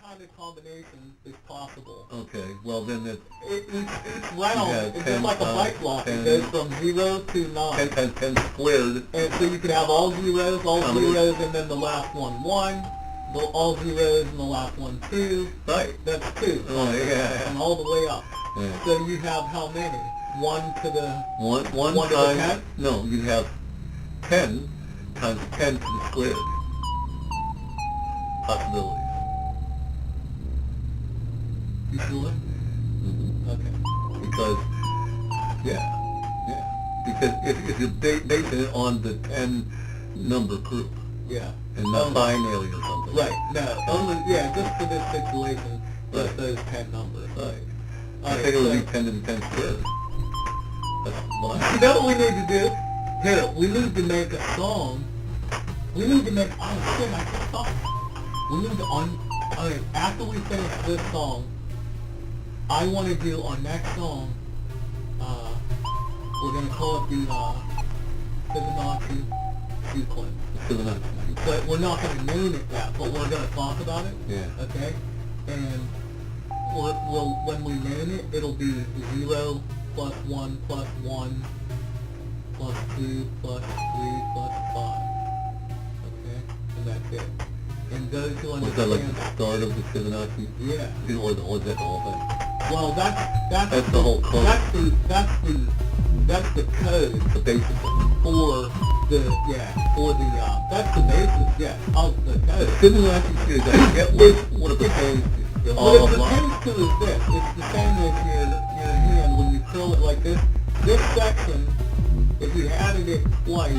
kind of combination is possible. Okay, well then It's round. Yeah, It's 10 just like a times bike block. 10. It goes from 0 to 9. 10 times 10 squared. And so you could have all zeros, and then the last one 1, all zeros, and the last one 2. Right. That's 2. Oh, yeah. And all the way up. Yeah. So you have how many? 1 to the... One to the times, 10? no, you have 10 times 10 to the squared possibilities. You sure? Mm-hmm. Okay. Because, because if you're basing it on the 10 number group Yeah. and not binary or something. Right. No. Only, just for this situation, just Right. those 10 numbers. Right. All I right, think it would so- be 10 to the 10 squared. That's why. You know what we need to do? Here, we need to make a song. We need to make, oh shit, I just thought. We need to, alright, after we finish this song, I want to do our next song, we're going to call it the Fibonacci Sequence. Fibonacci. But we're not going to name it yet, but we're going to talk about it. Yeah. Okay? And we'll when we name it, it'll be 0 plus 1 plus 1 plus 2 plus 3 plus 5. Okay? And that's it. And those who Was that like understand... the start of the Fibonacci? Yeah. Or is that the whole thing? Well, that's the whole code. That's the code The basis of it. for that's the basis, of the The code. Fibonacci series, I get what it pertains to. What it pertains to is this. It's the same as your hand when you curl it like this. This section, if you added it twice,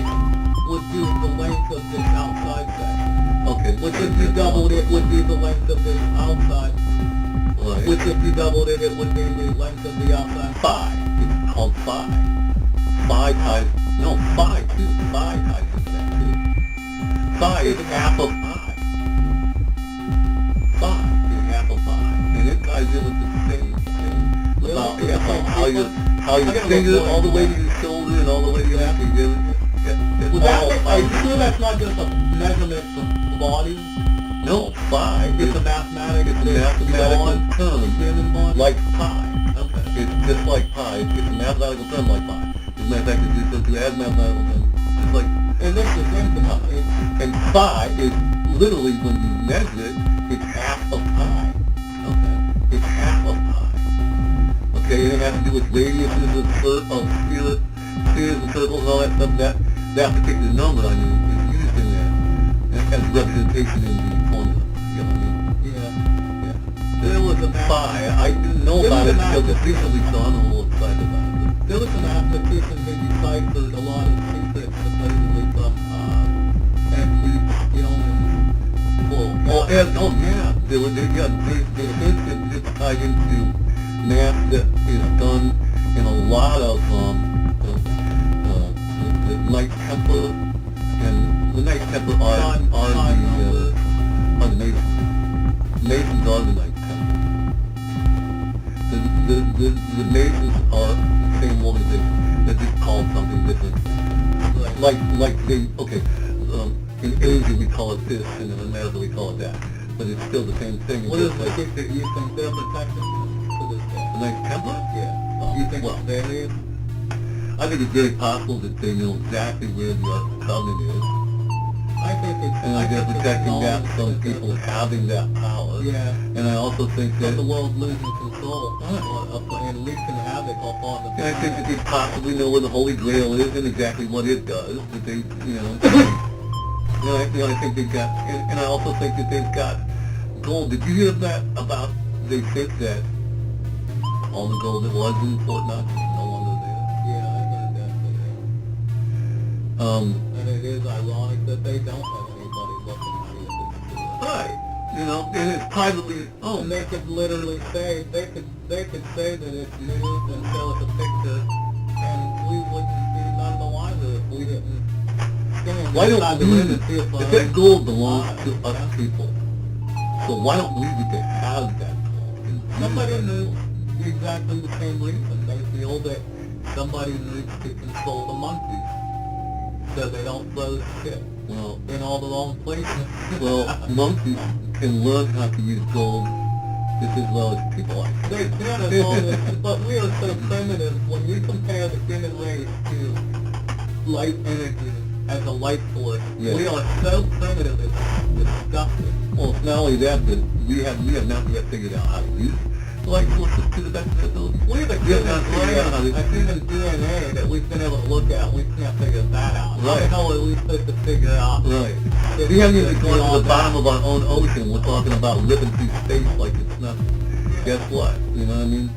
would be the length of this outside section. Okay. Which if you doubled it would be the length of this outside. Right. Which if you doubled it, it would be the length of the outside. Phi. It's called phi. Phi times, no, phi too. Phi times that too. Phi is half of pi. Phi is half of pi. And it ties in with the same thing about how your finger all the way to your shoulder and all the way to your finger. Are you sure that's not just a measurement for the body? No, phi It's is a mathematical term, human body? like pi. Okay. It's just like pi. It's a mathematical term like pi. As a matter of fact, it's just to add mathematical term. It's like, And this is infinite. and phi is literally, when you measure it, it's half of pi. Okay. It's half of pi. Okay, and it has to do with radiuses of spheres and circles and all that stuff. That particular number, I mean, is used in that as representation in the formula. You know what I mean? Yeah. Yeah. There was a Phi. I didn't know about it until just recently, so I'm a little excited about it. There was a mathematician who deciphered a lot of secrets supposedly from yeah. It's tied into math that is done in a lot of the Knight Templar, and the Knight Templar are the Masons. Masons are the Knight Templar. The Masons are the same organization. They're just called something different. In Asia we call it this, and in America we call it that. But it's still the same thing. What is the secret you think they're protecting to this day? The Knights Templar? Yeah. You think it's various? I think it's very possible that they know exactly where the Ark of the Covenant is. I think it's... And they're protecting that from people having that power. Yeah. And I also think that... From the world losing control and wreaking havoc upon the... And I think that they possibly know where the Holy Grail is and exactly what it does. That they, I think they've got... And I also think that they've got gold. Did you hear that about... They think that all the gold that was in Fort Knox is no longer there. Yeah, I heard that today. And it is ironic that they don't have anybody looking to see if it's true. Right. And it's privately owned. And they could literally say, they could say that it's news and show us a picture, and we wouldn't be none the wiser if we didn't stand Why don't inside the we, room and see if that gold belongs to us people, so why don't we get to have that gold? Somebody knew exactly the same reason. They feel that somebody needs to control the monkeys so they don't throw shit Well, in all the wrong places. monkeys can learn how to use gold just as well as people like They can as long as, but we are so primitive. When you compare the human race to light energy as a life force, Yes. we are so primitive, it's disgusting. Well, it's not only that, but we have not yet figured out how to use light forces to the best of their ability. We're the We have not figured out how to... a human DNA that we've been able to look at, we can't figure that out. How the Right. hell are we supposed to figure out? Right. If We haven't even it's gone to beyond the bottom that? of our own ocean. We're talking about living through space like it's nothing. Guess what? You know what I mean?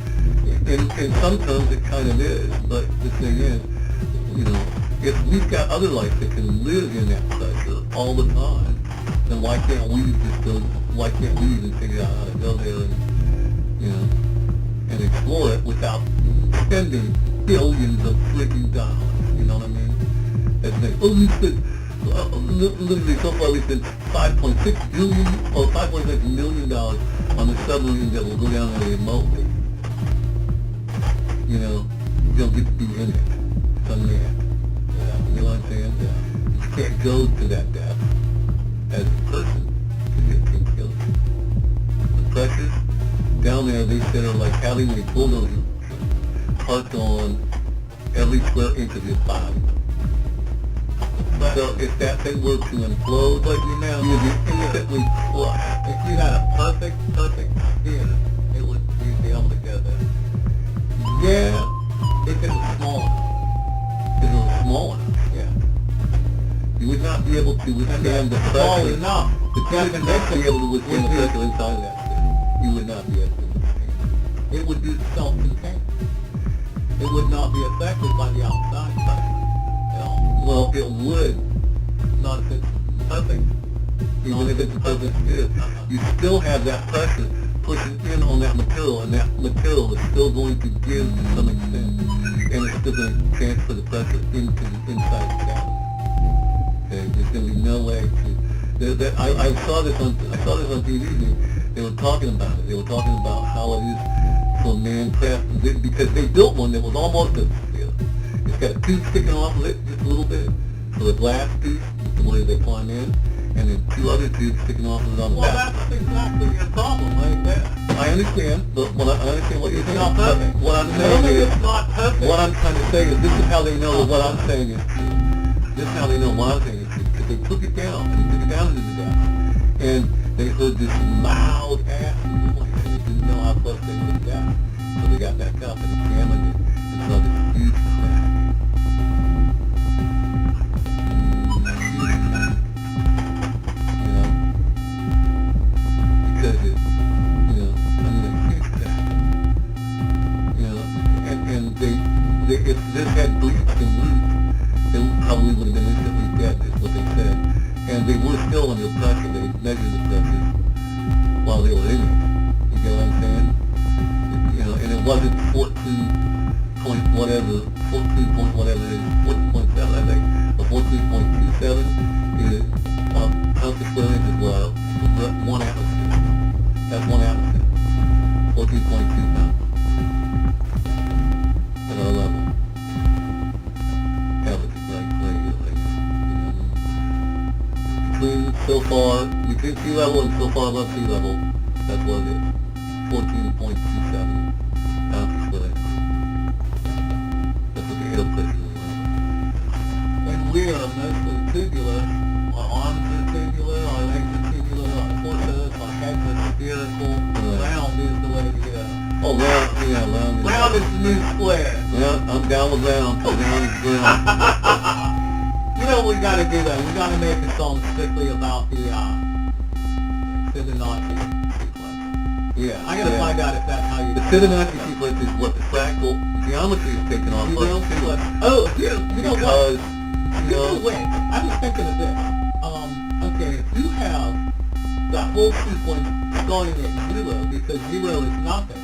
In some terms it kind of is, but the thing is, you know, if we've got other life that can live in that pressure all the time, then why can't we even figure out how to go there and, you know, and explore it without spending billions of freaking dollars, you know what I mean? That's the thing. Oh, we spent, literally so far we spent $5.6 billion or $5.6 million on the submarine that will go down there remotely. You know, you'll get to be in it. Some man. Yeah, you know what I'm saying? Yeah. You can't go to that depth as a person because it can kill you. The pressures down there, they said, are like having a bulldozer parked on every square inch of your body. So if that thing were to implode, like you know, you'd be instantly crushed. If you had a perfect skin, it would, you'd be able to go there. Yeah, If it was small enough. if it was small enough. Yeah. You would not be able to withstand the Small pressure. enough. But you would not be able to withstand the pressure inside of that thing. You would not be able to withstand it. It would be self-contained. It would not be affected by the outside pressure at all. Well, it would, Not if it's perfect. even if it's a perfect fit. You still have that pressure pushing in on that material, and that material is still going to give to some extent, and it's still going to transfer the pressure into the inside the cavity. Okay, there's going to be no way to. I saw this on TV. They were talking about it. They were talking about how it is for man-craft, because they built one that was almost a sphere. It's got a tube sticking off of it just a little bit, so the glass piece, the way they climb in, and then two other tubes sticking off of it on the Well, back. that's exactly your problem right there. I understand, but I understand what you're It's saying. not perfect. What I'm Not saying only is, it's not perfect. what I'm trying to say is, this is how they know that what I'm saying is true. This is how they know what I'm saying is true. Because they took it down, and they took it down into the depth, and they heard this loud ass noise, and they didn't know how close they were down. So they got back up and examined it, and saw this huge crack. Huge crack. You know? Because it, you know, I mean, a huge crack. You know, and they if this had bleached and looped, they probably would have been instantly dead, is what they said. And they were still under pressure. They measured the pressure while they were in it. You get what I'm saying? You know, and it wasn't 14 point whatever, 14 point whatever it is, 14.7 I think, or 14.27 is pounds per square inch as well, 1 atmosphere. That's 1 atmosphere. 14.2 pounds. At our level. Average, like, you know, between so far, between sea level and so far above sea level, that's what it is. 14.27 pounds per square inch. That's what the air pressure is. And we are mostly tubular. Our arms are tubular, our legs are tubular, our torsos, our heads are spherical. Round is the way to go. Oh, round, yeah, round is... Round is the new square. Yeah, I'm down with round, because round is round. You know what we gotta do though? We gotta make a song strictly about the Fibonacci sequence. Yeah. I gotta find out if that's how you The do it. Fibonacci sequence is what the fractal geometry is taken off You of. know, oh, here, you know what? Because, Wait, I was thinking of this. Okay, if you have that whole sequence starting at 0, because 0 is nothing,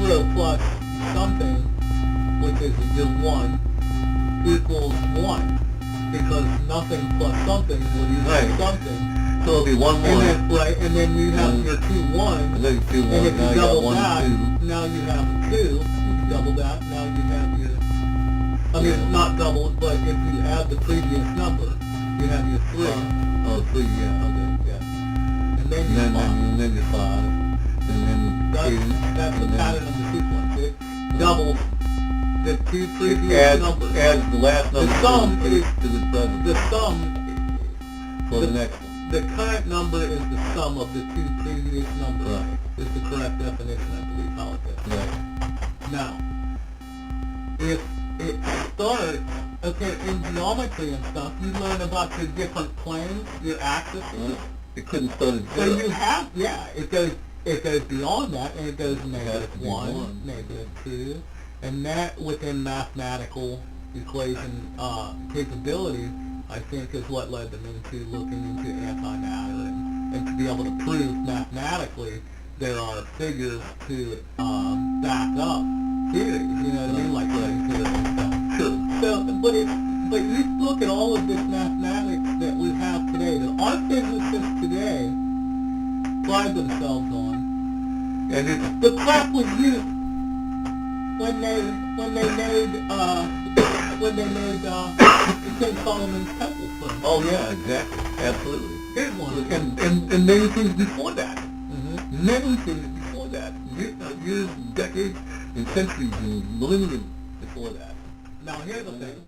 0 plus something, which is your 1, equals 1, because nothing plus something will equal Right. something. so it'll be 1, 1. And then, right, and then you have your 2, 1, And then 2, 1, and if now you you got double 1, that, 2. now you have a 2. If you double that, now you have your... I mean, not doubled, but if you add the previous number, you have your 3. Oh, 3, yeah, okay, yeah. And then and you then, 5. and then you 5, and then That's 2, the and then pattern of the sequence. It doubles the two it previous numbers. adds the last number sum to is the present the sum. for the next one. The current number is the sum of the two previous numbers. Right. Is the correct definition, I believe, how it is. Right. Now, if it starts, okay, in geometry and stuff, you learn about your different planes, your axes. It couldn't start at So 0. you have, it goes beyond that, and it goes negative to be 1, one. negative 2, and that within mathematical equation capability, I think is what led them into looking into antimatter and to be able to prove mathematically there are figures to back up theories, you know what I mean, like string theory and stuff. Sure. So, but you look at all of this mathematics that we have today, that our physicists today pride themselves on. And it's The crap was used when they made King Solomon's Temple first. oh yeah, exactly, absolutely. Here's one. And many things before that. Mm-hmm. Many things before that. Years, decades, and centuries, and millenniums before that. Now here's the thing.